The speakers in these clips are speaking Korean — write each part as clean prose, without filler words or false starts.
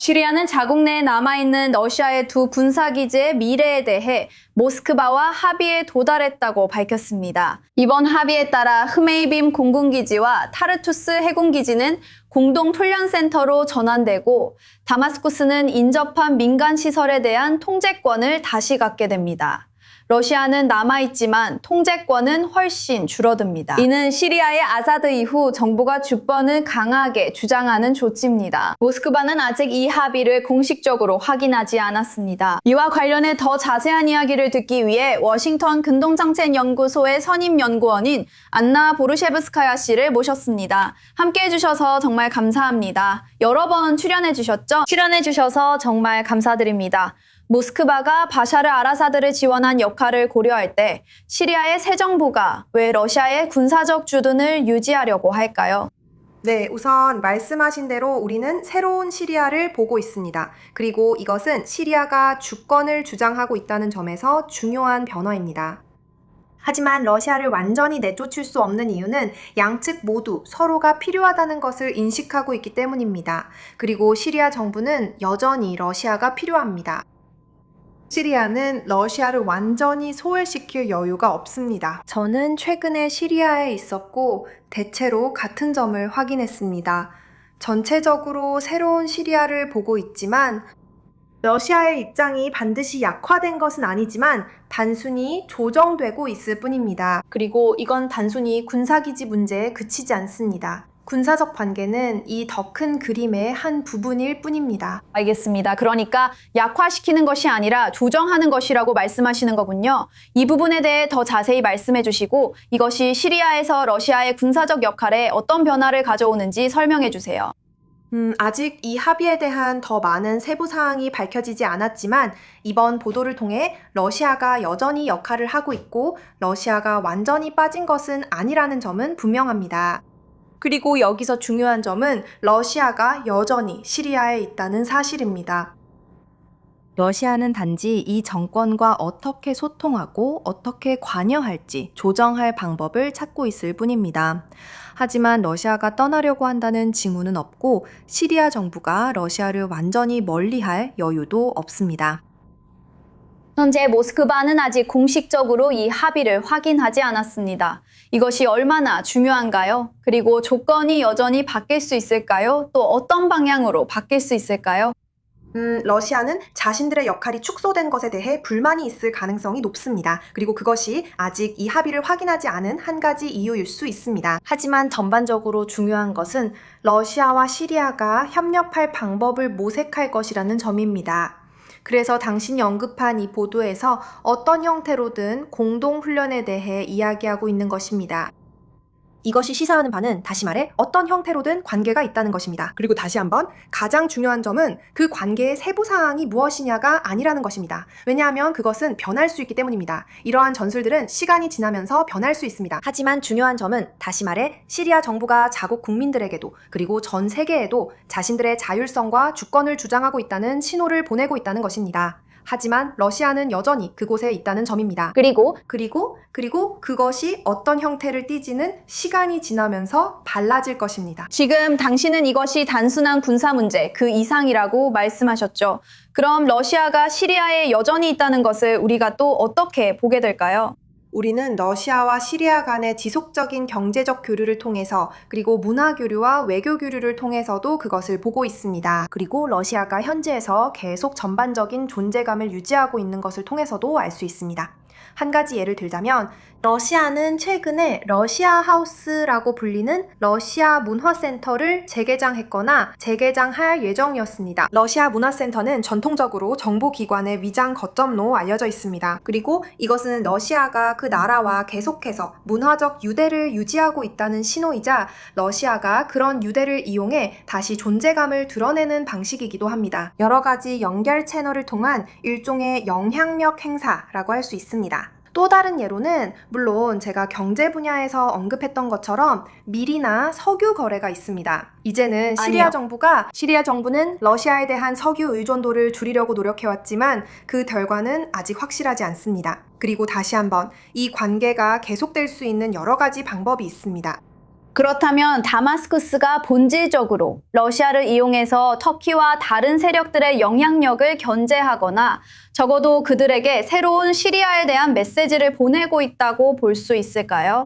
시리아는 자국 내에 남아있는 러시아의 두 군사기지의 미래에 대해 모스크바와 합의에 도달했다고 밝혔습니다. 이번 합의에 따라 흐메이빔 공군기지와 타르투스 해군기지는 공동훈련센터로 전환되고 다마스쿠스는 인접한 민간시설에 대한 통제권을 다시 갖게 됩니다. 러시아는 남아있지만 통제권은 훨씬 줄어듭니다. 이는 시리아의 아사드 이후 정부가 주권을 강하게 주장하는 조치입니다. 모스크바는 아직 이 합의를 공식적으로 확인하지 않았습니다. 이와 관련해 더 자세한 이야기를 듣기 위해 워싱턴 근동정책연구소의 선임 연구원인 안나 보르셰브스카야 씨를 모셨습니다. 함께해 주셔서 정말 감사합니다. 여러 번 출연해 주셨죠? 출연해 주셔서 정말 감사드립니다. 모스크바가 바샤르 알아사드를 지원한 역할을 고려할 때 시리아의 새 정부가 왜 러시아의 군사적 주둔을 유지하려고 할까요? 네, 우선 말씀하신 대로 우리는 새로운 시리아를 보고 있습니다. 그리고 이것은 시리아가 주권을 주장하고 있다는 점에서 중요한 변화입니다. 하지만 러시아를 완전히 내쫓을 수 없는 이유는 양측 모두 서로가 필요하다는 것을 인식하고 있기 때문입니다. 그리고 시리아 정부는 여전히 러시아가 필요합니다. 시리아는 러시아를 완전히 소외시킬 여유가 없습니다. 저는 최근에 시리아에 있었고 대체로 같은 점을 확인했습니다. 전체적으로 새로운 시리아를 보고 있지만 러시아의 입장이 반드시 약화된 것은 아니지만 단순히 조정되고 있을 뿐입니다. 그리고 이건 단순히 군사기지 문제에 그치지 않습니다. 군사적 관계는 이 더 큰 그림의 한 부분일 뿐입니다. 알겠습니다. 그러니까 약화시키는 것이 아니라 조정하는 것이라고 말씀하시는 거군요. 이 부분에 대해 더 자세히 말씀해 주시고 이것이 시리아에서 러시아의 군사적 역할에 어떤 변화를 가져오는지 설명해 주세요. 아직 이 합의에 대한 더 많은 세부 사항이 밝혀지지 않았지만 이번 보도를 통해 러시아가 여전히 역할을 하고 있고 러시아가 완전히 빠진 것은 아니라는 점은 분명합니다. 그리고 여기서 중요한 점은 러시아가 여전히 시리아에 있다는 사실입니다. 러시아는 단지 이 정권과 어떻게 소통하고 어떻게 관여할지 조정할 방법을 찾고 있을 뿐입니다. 하지만 러시아가 떠나려고 한다는 징후는 없고 시리아 정부가 러시아를 완전히 멀리할 여유도 없습니다. 현재 모스크바는 아직 공식적으로 이 합의를 확인하지 않았습니다. 이것이 얼마나 중요한가요? 그리고 조건이 여전히 바뀔 수 있을까요? 또 어떤 방향으로 바뀔 수 있을까요? 러시아는 자신들의 역할이 축소된 것에 대해 불만이 있을 가능성이 높습니다. 그리고 그것이 아직 이 합의를 확인하지 않은 한 가지 이유일 수 있습니다. 하지만 전반적으로 중요한 것은 러시아와 시리아가 협력할 방법을 모색할 것이라는 점입니다. 그래서 당신이 언급한 이 보도에서 어떤 형태로든 공동훈련에 대해 이야기하고 있는 것입니다. 이것이 시사하는 바는 다시 말해 어떤 형태로든 관계가 있다는 것입니다. 그리고 다시 한번 가장 중요한 점은 그 관계의 세부 사항이 무엇이냐가 아니라는 것입니다. 왜냐하면 그것은 변할 수 있기 때문입니다. 이러한 전술들은 시간이 지나면서 변할 수 있습니다. 하지만 중요한 점은 다시 말해 시리아 정부가 자국 국민들에게도 그리고 전 세계에도 자신들의 자율성과 주권을 주장하고 있다는 신호를 보내고 있다는 것입니다. 하지만 러시아는 여전히 그곳에 있다는 점입니다. 그리고 그것이 어떤 형태를 띠지는 시간이 지나면서 달라질 것입니다. 지금 당신은 이것이 단순한 군사 문제, 그 이상이라고 말씀하셨죠. 그럼 러시아가 시리아에 여전히 있다는 것을 우리가 또 어떻게 보게 될까요? 우리는 러시아와 시리아 간의 지속적인 경제적 교류를 통해서 그리고 문화 교류와 외교 교류를 통해서도 그것을 보고 있습니다. 그리고 러시아가 현지에서 계속 전반적인 존재감을 유지하고 있는 것을 통해서도 알 수 있습니다. 한 가지 예를 들자면 러시아는 최근에 러시아 하우스라고 불리는 러시아 문화센터를 재개장했거나 재개장할 예정이었습니다. 러시아 문화센터는 전통적으로 정보기관의 위장 거점로 알려져 있습니다. 그리고 이것은 러시아가 그 나라와 계속해서 문화적 유대를 유지하고 있다는 신호이자 러시아가 그런 유대를 이용해 다시 존재감을 드러내는 방식이기도 합니다. 여러 가지 연결 채널을 통한 일종의 영향력 행사라고 할 수 있습니다. 또 다른 예로는 물론 제가 경제 분야에서 언급했던 것처럼 밀이나 석유 거래가 있습니다. 이제는 시리아 정부는 러시아에 대한 석유 의존도를 줄이려고 노력해왔지만 그 결과는 아직 확실하지 않습니다. 그리고 다시 한번 이 관계가 계속될 수 있는 여러 가지 방법이 있습니다. 그렇다면 다마스쿠스가 본질적으로 러시아를 이용해서 터키와 다른 세력들의 영향력을 견제하거나 적어도 그들에게 새로운 시리아에 대한 메시지를 보내고 있다고 볼 수 있을까요?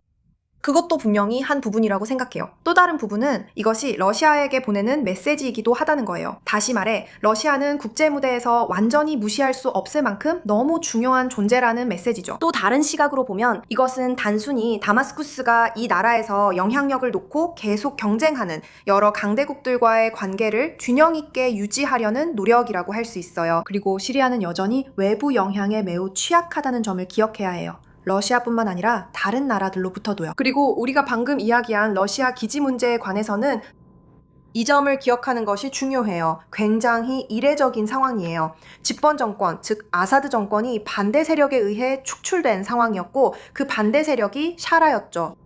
그것도 분명히 한 부분이라고 생각해요. 또 다른 부분은 이것이 러시아에게 보내는 메시지이기도 하다는 거예요. 다시 말해, 러시아는 국제 무대에서 완전히 무시할 수 없을 만큼 너무 중요한 존재라는 메시지죠. 또 다른 시각으로 보면 이것은 단순히 다마스쿠스가 이 나라에서 영향력을 놓고 계속 경쟁하는 여러 강대국들과의 관계를 균형 있게 유지하려는 노력이라고 할 수 있어요. 그리고 시리아는 여전히 외부 영향에 매우 취약하다는 점을 기억해야 해요. 러시아뿐만 아니라 다른 나라들로부터도요. 그리고 우리가 방금 이야기한 러시아 기지 문제에 관해서는 이 점을 기억하는 것이 중요해요. 굉장히 이례적인 상황이에요. 집권 정권, 즉 아사드 정권이 반대 세력에 의해 축출된 상황이었고 그 반대 세력이 샤라였죠.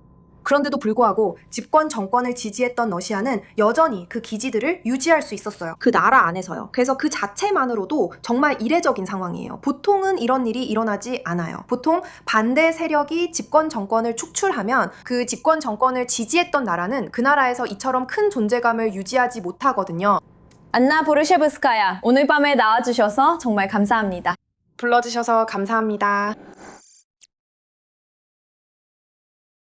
그런데도 불구하고 집권 정권을 지지했던 러시아는 여전히 그 기지들을 유지할 수 있었어요. 그 나라 안에서요. 그래서 그 자체만으로도 정말 이례적인 상황이에요. 보통은 이런 일이 일어나지 않아요. 보통 반대 세력이 집권 정권을 축출하면 그 집권 정권을 지지했던 나라는 그 나라에서 이처럼 큰 존재감을 유지하지 못하거든요. 안나 보르셰브스카야, 오늘 밤에 나와주셔서 정말 감사합니다. 불러주셔서 감사합니다.